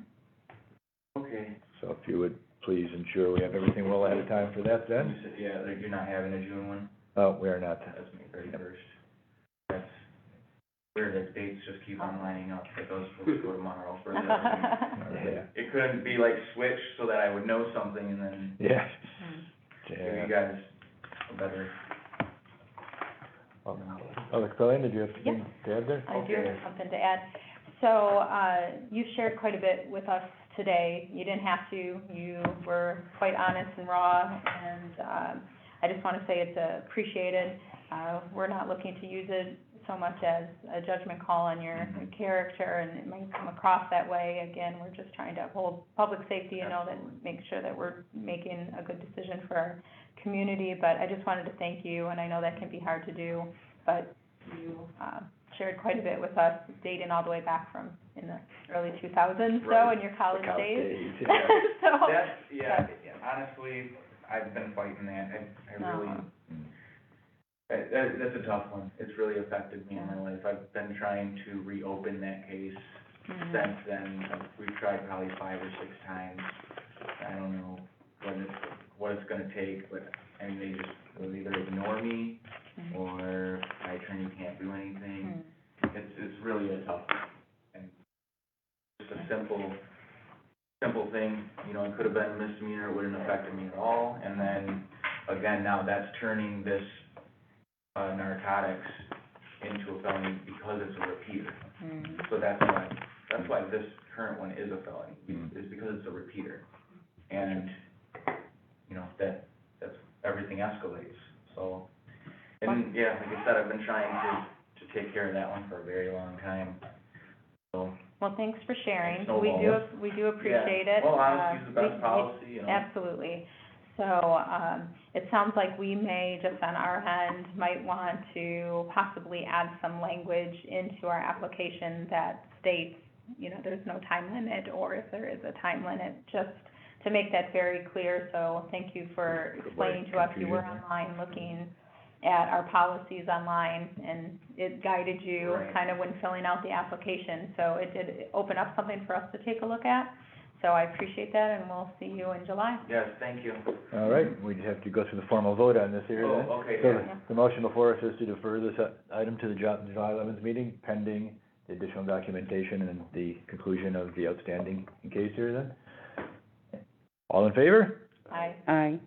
Okay. So if you would please ensure we have everything well ahead of time for that You then? said, yeah, you're not having a June one? Oh, we are not. That's May 31st. That's weird, the dates just keep on lining up, but those supposed to go tomorrow for the other one. Yeah. It couldn't be like switched so that I would know something and then Yeah. give Yeah. you guys a better. Colleen, did you have something to add there? I do Okay. have something to add. So, you shared quite a bit with us today. You didn't have to. You were quite honest and raw, and, I just want to say it's appreciated. We're not looking to use it so much as a judgment call on your character, and it might come across that way. Again, we're just trying to uphold public safety and know that, make sure that we're making a good decision for our community. But I just wanted to thank you, and I know that can be hard to do, but you, shared quite a bit with us, dating all the way back from in the early 2000s, so, Right. in your college College days. days, yeah. So, That's, yeah, honestly, I've been fighting that. I really, Uh-huh. that's a tough one. It's really affected me in my life. I've been trying to reopen that case Mhm. since then. We've tried probably 5 or 6 times. I don't know what it's gonna take, but, I mean, they just, they'll either ignore me, or my attorney can't do anything. Mhm. It's really a tough one. And just a simple thing, you know, it could have been a misdemeanor, it wouldn't have affected me at all. And then, again, now that's turning this, narcotics into a felony because it's a repeater. Mhm. So that's why this current one is a felony, is because it's a repeater. And, you know, that's, everything escalates, so. And, yeah, like I said, I've been trying to take care of that one for a very long time, so. Well, thanks for sharing. Snowball. We do appreciate Yeah. it. Well, honesty is the best We- policy, you know. Absolutely. So, it sounds like we may, just on our end, might want to possibly add some language into our application that states, you know, there's no time limit, or if there is a time limit, just to make that very clear. So thank you for explaining to us. You were online looking at our policies online, and it guided you Right. kind of when filling out the application. So it did open up something for us to take a look at. So I appreciate that, and we'll see you in July. Yes, thank you. All right, we just have to go through the formal vote on this here then. Oh, okay, So yeah. the motion before us is to defer this item to the July 11th meeting pending the additional documentation and the conclusion of the outstanding case here then. All in favor? Aye. Aye.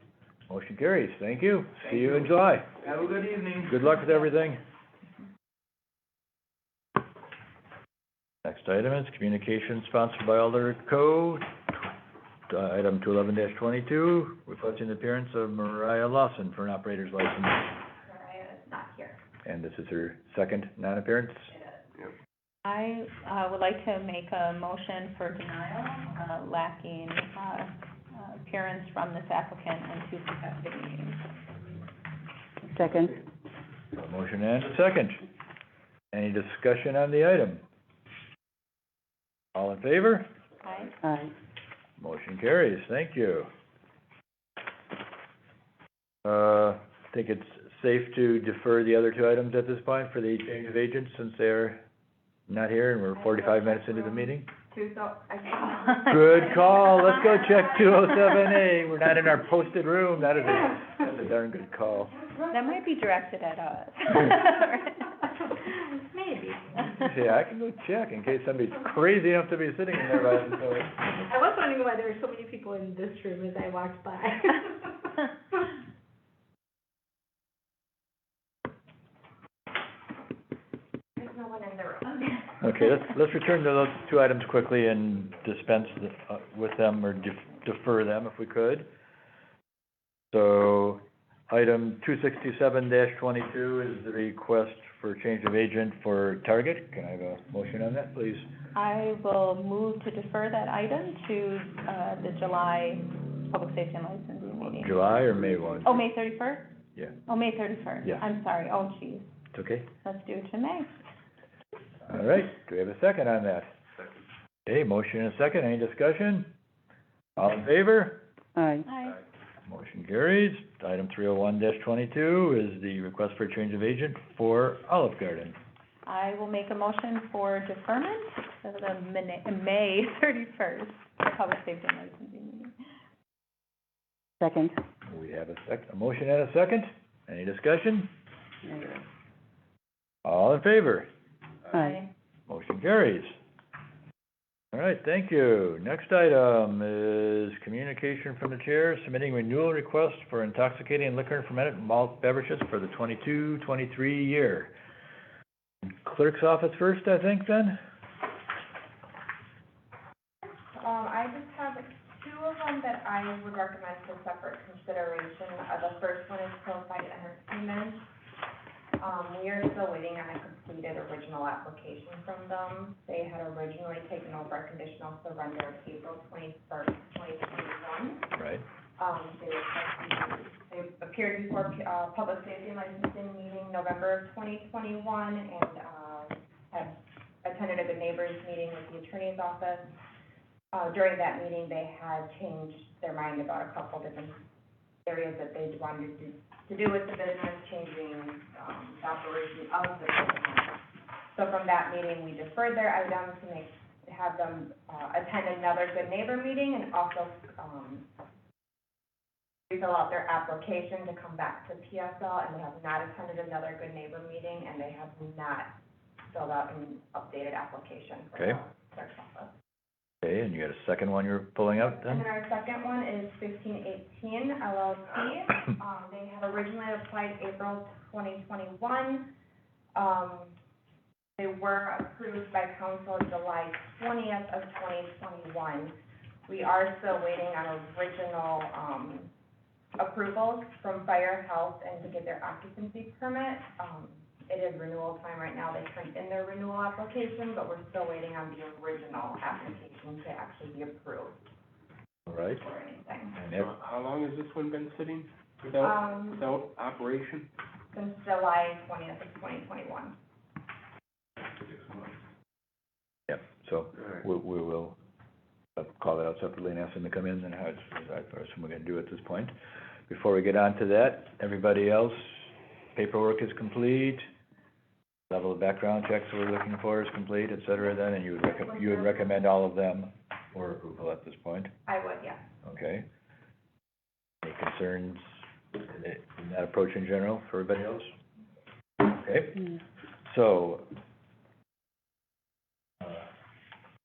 Motion carries. Thank you. Thank See you in you. July. Have a good evening. Good luck with everything. Next item is communication sponsored by Alder Co. Item 211-22, requesting the appearance of Mariah Lawson for an operator's license. Mariah is not here. And this is her second non-appearance. I, would like to make a motion for denial, lacking, appearance from this applicant in 2 consecutive meetings. Second. A motion and a second. Any discussion on the item? All in favor? Aye. Aye. Motion carries. Thank you. I think it's safe to defer the other 2 items at this point for the change of agents since they're not here and we're 45 minutes into the meeting. Good call. Let's go check 207A. We're not in our posted room. That's a darn good call. That might be directed at us. Maybe. Yeah, I can go check in case somebody's crazy enough to be sitting in there by themselves. I was wondering why there were so many people in this room as I walked by. There's no one in the room. Okay, let's return to those 2 items quickly and dispense with them or defer them if we could. So, item 267-22 is the request for change of agent for Target. Can I have a motion on that, please? I will move to defer that item to, the July Public Safety and Licensing meeting. July or May 1? Oh, May 31st? Yeah, Oh, May 31st. Yeah. I'm sorry. Oh, geez. it's okay. Let's do it to May. All right, do we have a second on that? Okay, motion and a second. Any discussion? All in favor? Aye. Aye. Motion carries. Item 301-22 is the request for change of agent for Olive Garden. I will make a motion for deferment to the May 31st Public Safety and Licensing meeting. Second. We have a motion and a second. Any discussion? All in favor? Aye. Motion carries. All right, thank you. Next item is communication from the chair submitting renewal request for intoxicating liquor and fermented malt beverages for the 22-23 year. Clerk's office first, I think, then? I just have 2 of them that I would recommend for separate consideration. The first one is Hillside Entertainment. We are still waiting on a completed original application from them. They had originally taken over a conditional surrender April 21st, 2021. Right. They appeared before, Public Safety and Licensing meeting November of 2021 and, had attended a Good Neighbors meeting with the attorney's office. During that meeting, they had changed their mind about a couple different areas that they wanted to do with the business, changing, the operation of the business. So from that meeting, we deferred their items to have them, attend another Good Neighbor meeting and also, fill out their application to come back to PSL, and they have not attended another Good Neighbor meeting, and they have not filled out an updated application for Okay. the clerk's office. Okay, and you got a second one you're pulling out And then? then our second one is 1518 LLC. They had originally applied April 2021. They were approved by council July 20th of 2021. We are still waiting on original, approvals from Fire Health and to get their occupancy permit. It is renewal time right now. They turned in their renewal application, but we're still waiting on the original application to actually be approved All right. or anything. And So how long has this one been sitting without operation? Since July 20th of 2021. Yep, so All right. we will call that out separately and ask them to come in and how it's, that's what we're gonna do at this point. Before we get on to that, everybody else, paperwork is complete, level of background checks that we're looking for is complete, et cetera, then, and you would recommend all of them for approval at this point, I would, yes. okay? Any concerns in that approach in general for everybody else? Okay, Mm. so,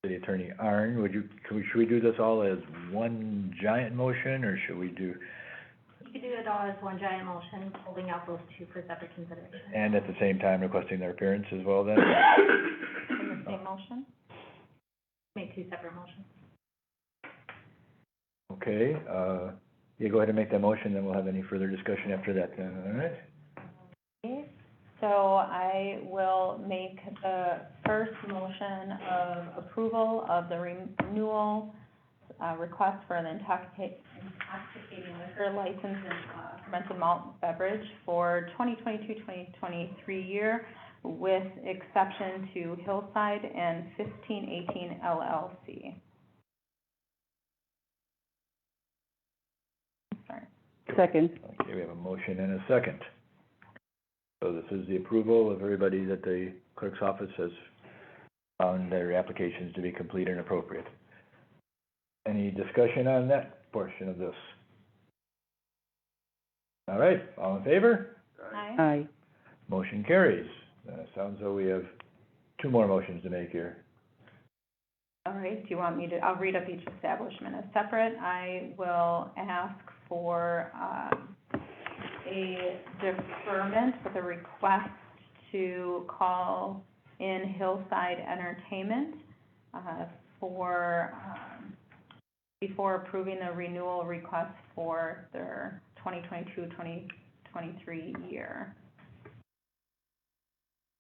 City Attorney Arn, should we do this all as one giant motion, or should we do, You could do it all as one giant motion, holding out those two for separate consideration. and at the same time requesting their appearance as well then? In the same motion? Make two separate motions. Okay, yeah, go ahead and make that motion, then we'll have any further discussion after that then, all right? Okay, so I will make the first motion of approval of the renewal, request for an intoxicating liquor license and, fermented malt beverage for 2022-2023 year, with exception to Hillside and 1518 LLC. Sorry. Second. Okay, we have a motion and a second. So this is the approval of everybody that the clerk's office has found their applications to be complete and appropriate. Any discussion on that portion of this? All right, all in favor? Aye. Aye. Motion carries. Sounds though we have two more motions to make here. All right, do you want me to, I'll read up each establishment as separate. I will ask for, a deferment with a request to call in Hillside Entertainment, for, before approving the renewal request for their 2022-2023 year.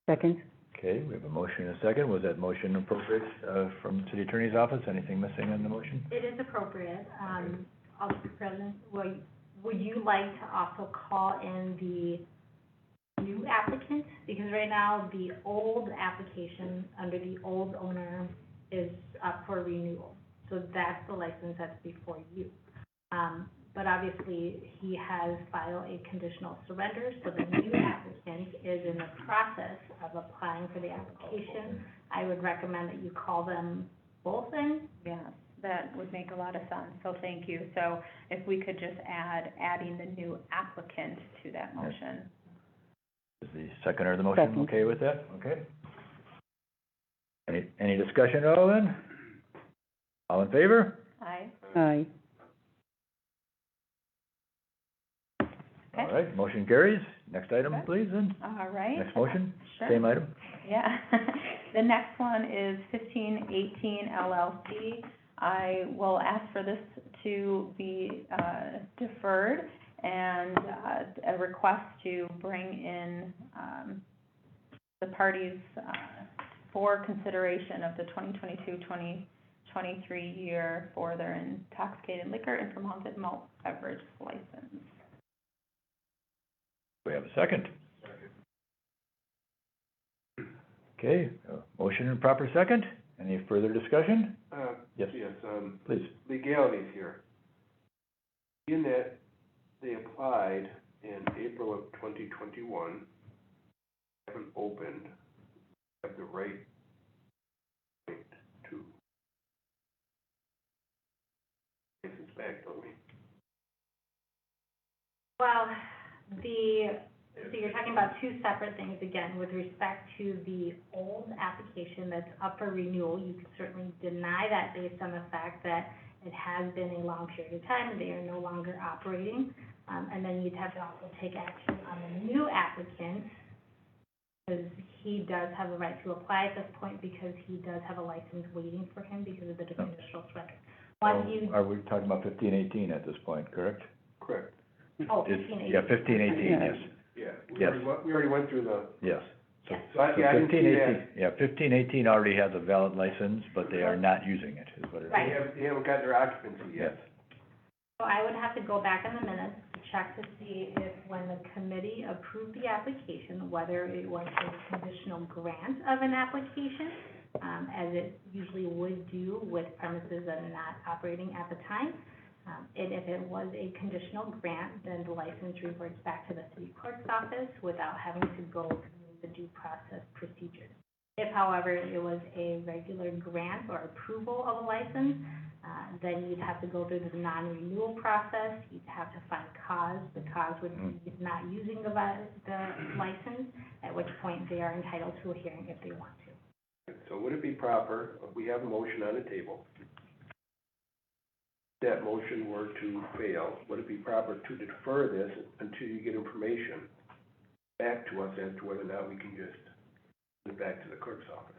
Second. Okay, we have a motion and a second. Was that motion appropriate, from City Attorney's Office? Anything missing in the motion? It is appropriate. Officer President, would you like to also call in the new applicant? Because right now, the old application under the old owner is up for renewal. So that's the license that's before you. But obviously, he has filed a conditional surrender, so the new applicant is in the process of applying for the application. I would recommend that you call them both in. Yes, that would make a lot of sense, so thank you. So if we could just adding the new applicant to that motion. Is the seconder of the motion Second. okay with that? Okay. Any discussion at all then? All in favor? Aye. Aye. Okay. All right, motion carries. Next item, Okay. please, then. All right. Next motion, Sure. same item. Yeah. The next one is 1518 LLC. I will ask for this to be deferred and a request to bring in the parties for consideration of the 2022-2023 year for their intoxicated liquor and fermented malt beverage license. We have a second. Okay, motion and proper second. Any further discussion? Yes. Yes, Please. legalities here. In that they applied in April of 2021, haven't opened, have the right to license back, don't we? Well, so you're talking about two separate things again. With respect to the old application that's up for renewal, you could certainly deny that based on the fact that it has been a long period of time and they are no longer operating. And then you'd have to also take action on the new applicant, because he does have a right to apply at this point because he does have a license waiting for him because of the conditional surrender. Once you, Are we talking about 1518 at this point, correct? Correct. oh, It's- 1518. Yeah, 1518, Yeah. yes, Yeah. Yes. We already went through the, yes. Yes. so I So didn't see 1518, that. yeah, 1518 already has a valid license, but they are not using it, is what it is. Right. They haven't got their occupancy Yes. yet. So I would have to go back in the minutes to check to see if when the committee approved the application, whether it was a conditional grant of an application, as it usually would do with premises that are not operating at the time. And if it was a conditional grant, then the license reverts back to the city clerk's office without having to go through the due process procedures. If, however, it was a regular grant or approval of a license, then you'd have to go through the non-renewal process. You'd have to find cause. The cause would be not using the license, at which point they are entitled to a hearing if they want to. So would it be proper, if we have a motion on the table, if that motion were to fail, would it be proper to defer this until you get information back to us as to whether or not we can just send it back to the clerk's office?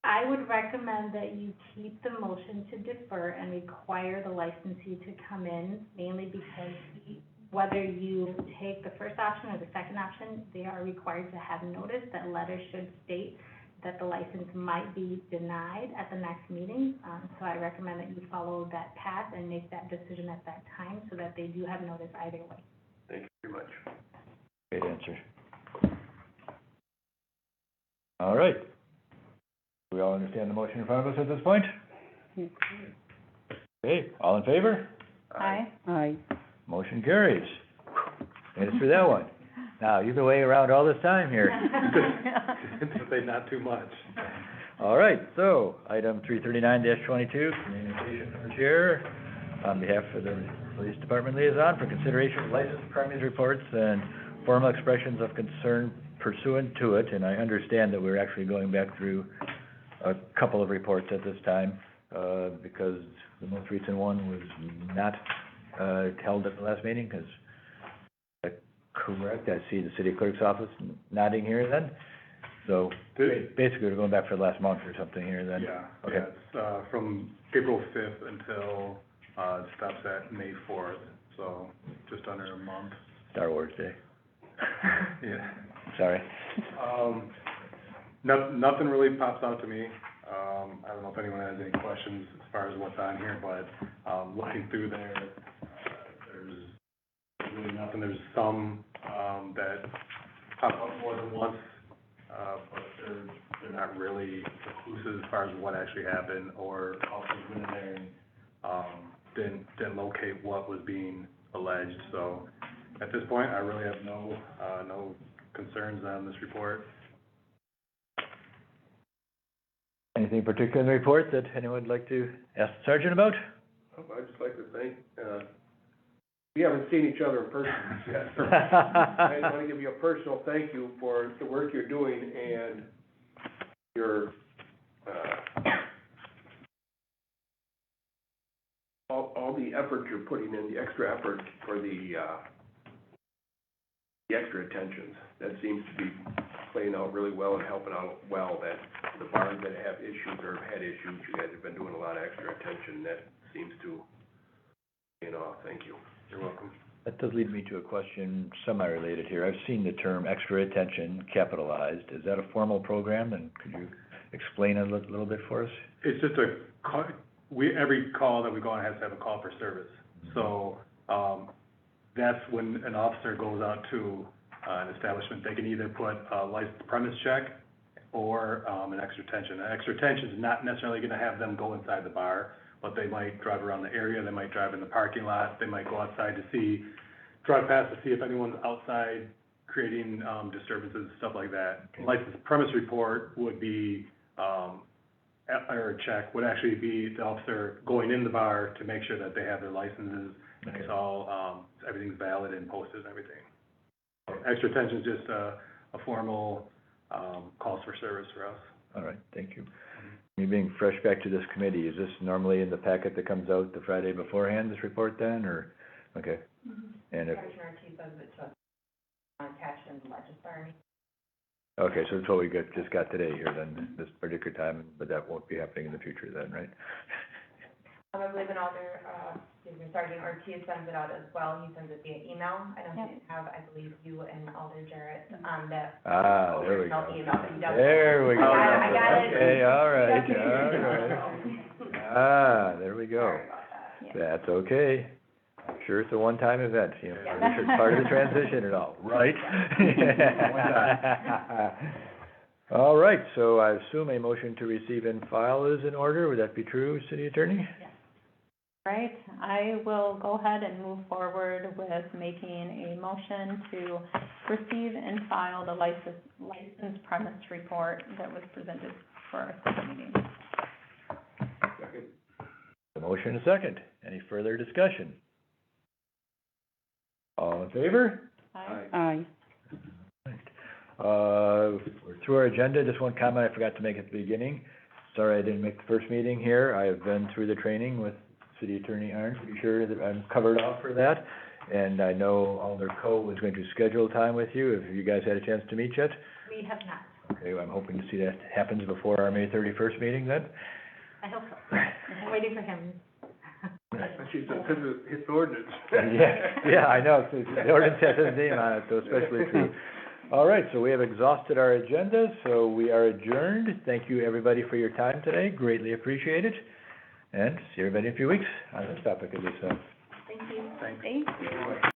I would recommend that you keep the motion to defer and require the licensee to come in, mainly because whether you take the first option or the second option, they are required to have notice. That letter should state that the license might be denied at the next meeting. So I recommend that you follow that path and make that decision at that time so that they do have notice either way. Thank you very much. Great answer. All right. Do we all understand the motion in front of us at this point? Okay, all in favor? Aye. Aye. Motion carries. Made it through that one. Now, you've been waiting around all this time here. Say not too much. All right, so, item 339-22, communication from the chair on behalf of the police department liaison for consideration of licensed premises reports and formal expressions of concern pursuant to it. And I understand that we're actually going back through a couple of reports at this time, because the most recent one was not, held at the last meeting, because, correct, I see the city clerk's office nodding here then. So, basically, we're going back for the last month or something here then. Yeah, Okay. yeah, it's, from April 5th until, it stops at May 4th, so just under a month. Star Wars Day. Yeah. Sorry. Nothing really pops out to me. I don't know if anyone has any questions as far as what's on here, but, looking through there, there's really nothing. There's some, that pop up more than once, but they're not really conclusive as far as what actually happened, or officers went in there and, didn't locate what was being alleged. So at this point, I really have no concerns on this report. Anything particular in the report that anyone would like to ask the sergeant about? I'd just like to thank, we haven't seen each other in person yet. I want to give you a personal thank you for the work you're doing and your, all the effort you're putting in, the extra effort for the extra attentions. That seems to be playing out really well and helping out well, that the bars that have issues or have had issues, you guys have been doing a lot of extra attention. That seems to, thank you. You're welcome. That does lead me to a question semi-related here. I've seen the term extra attention capitalized. Is that a formal program, and could you explain a little bit for us? It's just every call that we go on has to have a call for service. So, that's when an officer goes out to an establishment. They can either put a licensed premise check or, an extra attention. An extra attention is not necessarily gonna have them go inside the bar, but they might drive around the area, they might drive in the parking lot, they might go outside to drive past to see if anyone's outside creating, disturbances, stuff like that. Licensed premise report would be, or a check would actually be the officer going in the bar to make sure that they have their licenses, and it's all, everything's valid and posted and everything. So extra attention is just a formal, calls for service for us. All right, thank you. Me being fresh back to this committee, is this normally in the packet that comes out the Friday beforehand, this report then, or, okay? And if, Commissioner Ortiz says it's just attached in the legislature. okay, so it's what we just got today here then, this particular time, but that won't be happening in the future then, right? I believe in Alder, Sergeant Ortiz sends it out as well. He sends it via email. I don't have, I believe, you and Alder Jarrett on that There we original go. email, but he does. There we go. I got it. Okay, all right, He does all right. There we go. Sorry about that. That's okay. I'm sure it's a one-time event, part of the transition and all, right? All right, so I assume a motion to receive and file is in order. Would that be true, City Attorney? Yes. Right, I will go ahead and move forward with making a motion to receive and file the license premise report that was presented for our second meeting. Second. A motion and a second. Any further discussion? All in favor? Aye. We're through our agenda. Just one comment I forgot to make at the beginning. Sorry I didn't make the first meeting here. I have been through the training with City Attorney Arndt to be sure that I'm covered off for that. And I know Alder Coe was going to schedule time with you. Have you guys had a chance to meet yet? We have not. Okay, well, I'm hoping to see that happens before our May 31st meeting then. I hope so. I'm waiting for him. Actually, it's his ordinance. Yeah, I know. The ordinance has his name on it, so especially true. All right, so we have exhausted our agenda, so we are adjourned. Thank you, everybody, for your time today. Greatly appreciate it. And see everybody in a few weeks on this topic of this, Thank you. Thanks. Thank you.